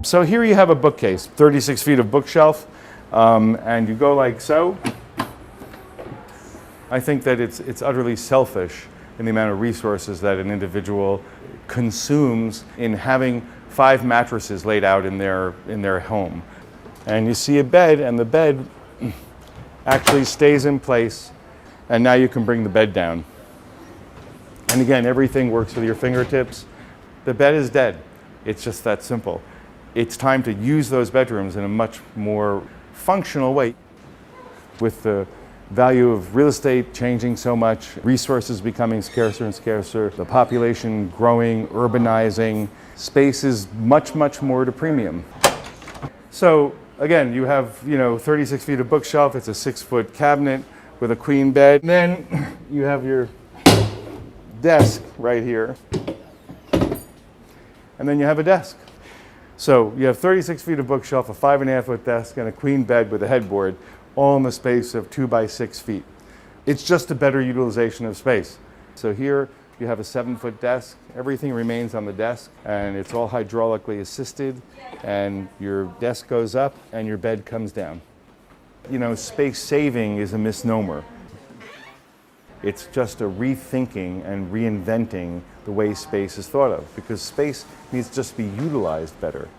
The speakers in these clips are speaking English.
So here you have a bookcase, 36 feet of bookshelf, and you go like so. I think that it's utterly selfish in the amount of resources that an individual consumes in having 5 mattresses laid out in their home. And you see a bed, and the bed actually stays in place, and now you can bring the bed down. And again, everything works with your fingertips. The bed is dead. It's just that simple. It's time to use those bedrooms in a much more functional way. With the value of real estate changing so much, resources becoming scarcer and scarcer, the population growing, urbanizing, space is much, much more at a premium. So again, you have 36 feet of bookshelf. It's a 6-foot cabinet with a queen bed. And then you have your desk right here. And then you have a desk. So you have 36 feet of bookshelf, a 5.5-foot desk, and a queen bed with a headboard, all in the space of 2 by 6 feet. It's just a better utilization of space. So here you have a 7-foot desk. Everything remains on the desk, and it's all hydraulically assisted, and your desk goes up and your bed comes down. Space saving is a misnomer. It's just a rethinking and reinventing the way space is thought of, because space needs to just be utilized better.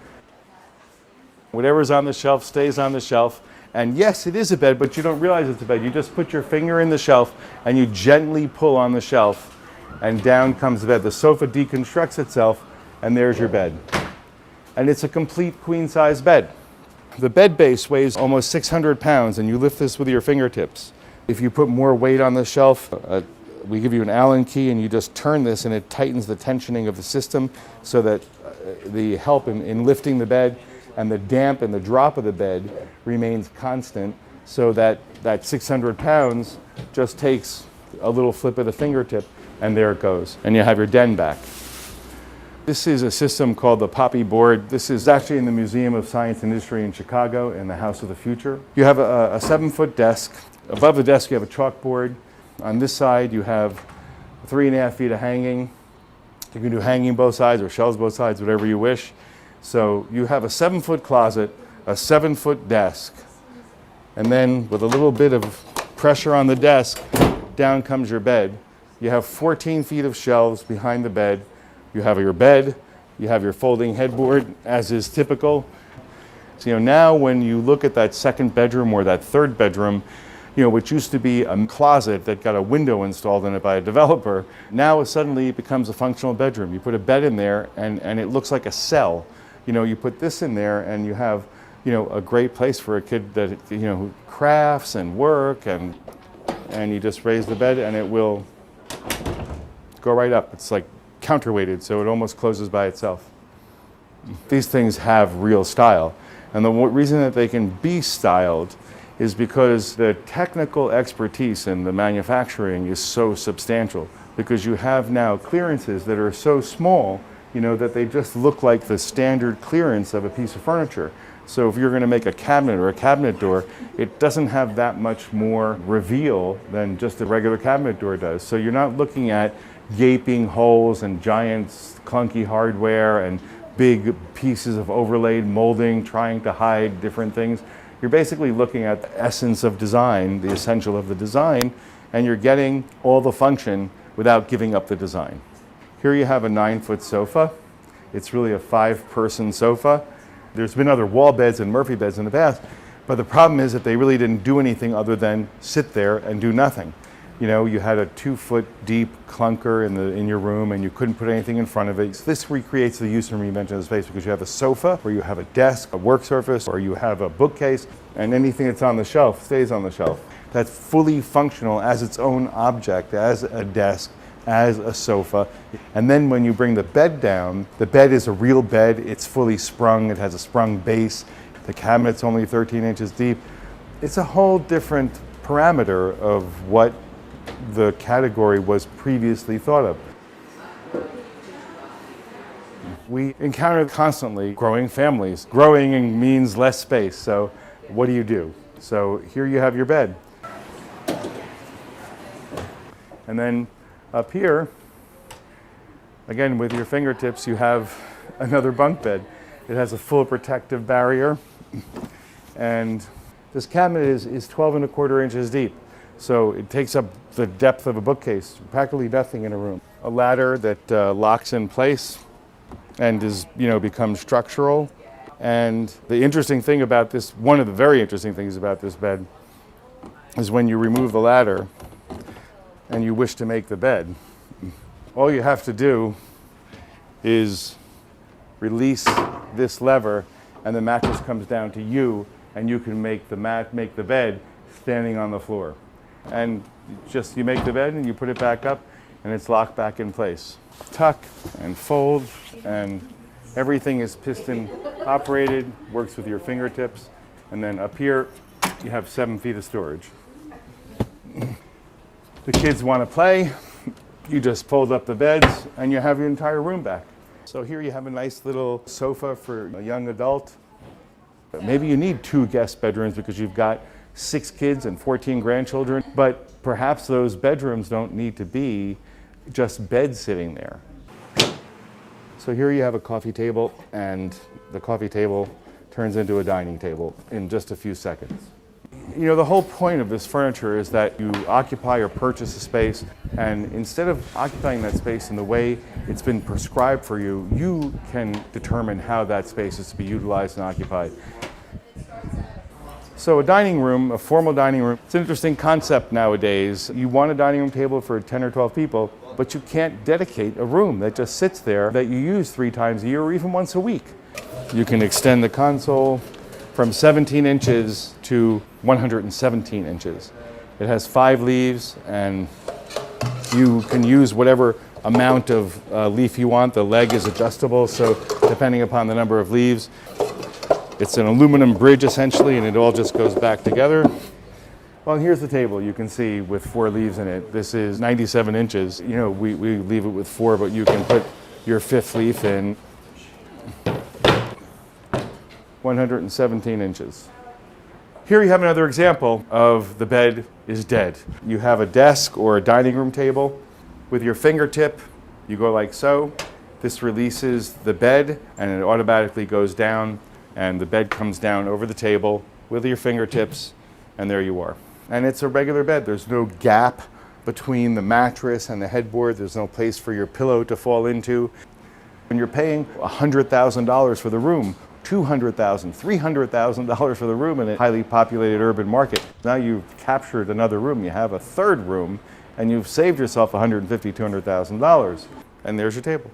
Whatever's on the shelf stays on the shelf. And yes, it is a bed, but you don't realize it's a bed. You just put your finger in the shelf and you gently pull on the shelf, and down comes the bed. The sofa deconstructs itself, and there's your bed. And it's a complete queen-size bed. The bed base weighs almost 600 pounds, and you lift this with your fingertips. If you put more weight on the shelf, we give you an Allen key, and you just turn this, and it tightens the tensioning of the system so that the help in lifting the bed and the damp and the drop of the bed remains constant, so that 600 pounds just takes a little flip of the fingertip, and there it goes. And you have your den back. This is a system called the Poppy board. This is actually in the Museum of Science and Industry in Chicago in the House of the Future. You have a 7-foot desk. Above the desk you have a chalkboard. On this side you have 3.5 feet of hanging. You can do hanging both sides or shelves both sides, whatever you wish. So you have a 7-foot closet, a 7-foot desk, and then with a little bit of pressure on the desk, down comes your bed. You have 14 feet of shelves behind the bed. You have your bed, you have your folding headboard, as is typical. So now when you look at that second bedroom or that third bedroom, which used to be a closet that got a window installed in it by a developer, now suddenly it becomes a functional bedroom. You put a bed in there and it looks like a cell. You put this in there and you have, a great place for a kid that, who crafts and work, and you just raise the bed and it will go right up. It's like counterweighted, so it almost closes by itself. These things have real style. And the reason that they can be styled is because the technical expertise in the manufacturing is so substantial, because you have now clearances that are so small that they just look like the standard clearance of a piece of furniture. So if you're going to make a cabinet or a cabinet door, it doesn't have that much more reveal than just a regular cabinet door does. So you're not looking at gaping holes and giant clunky hardware and big pieces of overlaid molding trying to hide different things. You're basically looking at the essence of design, the essential of the design, and you're getting all the function without giving up the design. Here you have a 9-foot sofa. It's really a 5-person sofa. There's been other wall beds and Murphy beds in the past, but the problem is that they really didn't do anything other than sit there and do nothing. You had a 2-foot deep clunker in your room, and you couldn't put anything in front of it. So this recreates the use and reinvention of the space, because you have a sofa, or you have a desk, a work surface, or you have a bookcase, and anything that's on the shelf stays on the shelf. That's fully functional as its own object, as a desk, as a sofa. And then when you bring the bed down, the bed is a real bed. It's fully sprung. It has a sprung base. The cabinet's only 13 inches deep. It's a whole different parameter of what the category was previously thought of. We encounter constantly growing families. Growing means less space, so what do? So here you have your bed. And then up here, again with your fingertips, you have another bunk bed. It has a full protective barrier. And this cabinet is 12 1/4 inches deep. So it takes up the depth of a bookcase, practically nothing in a room. A ladder that locks in place and becomes structural. And the interesting thing about this, one of the very interesting things about this bed, is when you remove the ladder and you wish to make the bed, all you have to do is release this lever and the mattress comes down to you, and you can make the bed standing on the floor. And you make the bed and you put it back up and it's locked back in place. Tuck and fold, and everything is piston operated, works with your fingertips. And then up here, you have 7 feet of storage. The kids want to play, you just fold up the beds and you have your entire room back. So here you have a nice little sofa for a young adult. Maybe you need 2 guest bedrooms because you've got 6 kids and 14 grandchildren, but perhaps those bedrooms don't need to be just beds sitting there. So here you have a coffee table, and the coffee table turns into a dining table in just a few seconds. You know, the whole point of this furniture is that you occupy or purchase a space, and instead of occupying that space in the way it's been prescribed for you, you can determine how that space is to be utilized and occupied. So a dining room, a formal dining room, it's an interesting concept nowadays. You want a dining room table for 10 or 12 people, but you can't dedicate a room that just sits there that you use 3 times a year or even once a week. You can extend the console from 17 inches to 117 inches. It has 5 leaves, and you can use whatever amount of leaf you want. The leg is adjustable, so depending upon the number of leaves, it's an aluminum bridge essentially, and it all just goes back together. Well, here's the table you can see with 4 leaves in it. This is 97 inches. You know, we leave it with 4, but you can put your 5th leaf in. 117 inches. Here you have another example of the bed is dead. You have a desk or a dining room table. With your fingertip, you go like so. This releases the bed and it automatically goes down, and the bed comes down over the table with your fingertips, and there you are. And it's a regular bed. There's no gap between the mattress and the headboard. There's no place for your pillow to fall into. When you're paying $100,000 for the room, $200,000, $300,000 for the room in a highly populated urban market, now you've captured another room. You have a 3rd room, and you've saved yourself $150,000, $200,000. And there's your table.